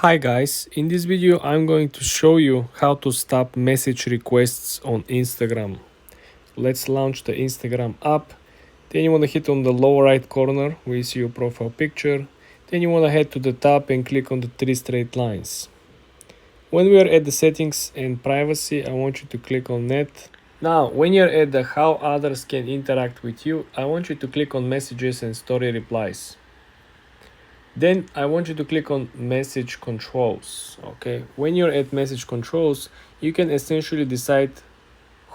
Hi guys, in this video I'm going to show you how to stop message requests on Instagram. Let's launch the Instagram app. Then you want to hit on the lower right corner where you see your profile picture. Then you want to head to the top and click on the three straight lines. When we are at the settings and privacy, I want you to click on net. Now, when you're at the how others can interact with you, I want you to click on messages and story replies. Then I want you to click on message controls. Okay, when you're at message controls, you can essentially decide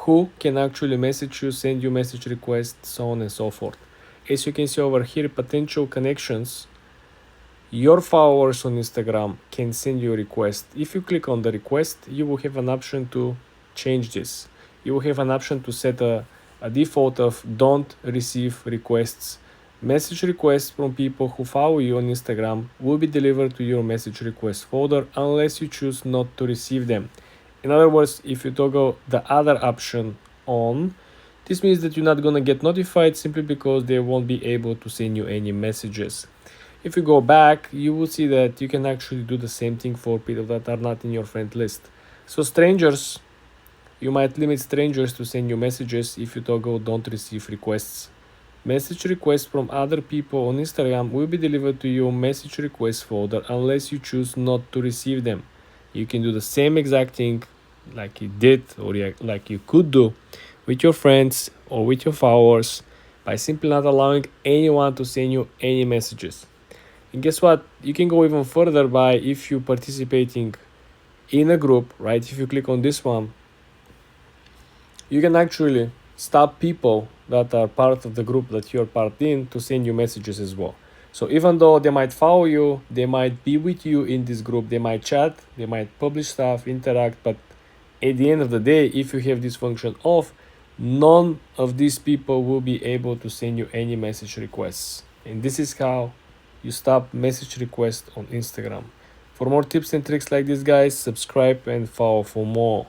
who can actually message you, send you message requests, so on and so forth. As you can see over here, potential connections, your followers on Instagram can send you a request. If you click on the request, you will have an option to change this. You will have an option to set a default of don't receive requests. Message requests from people who follow you on Instagram will be delivered to your message request folder unless you choose not to receive them. In other words, if you toggle the other option on, this means that you're not gonna get notified simply because they won't be able to send you any messages. If you go back, you will see that you can actually do the same thing for people that are not in your friend list. So strangers, you might limit strangers to send you messages if you toggle don't receive requests. Message requests from other people on Instagram will be delivered to your message request folder unless you choose not to receive them. You can do the same exact thing like you did or like you could do with your friends or with your followers by simply not allowing anyone to send you any messages. And guess what? You can go even further by if you participating in a group, right? If you click on this one, you can actually stop people that are part of the group that you're part in to send you messages as well. So even though they might follow you, they might be with you in this group, they might chat, they might publish stuff, interact, but at the end of the day, if you have this function off, none of these people will be able to send you any message requests. And this is how you stop message requests on Instagram. For more tips and tricks like this, guys, subscribe and follow for more.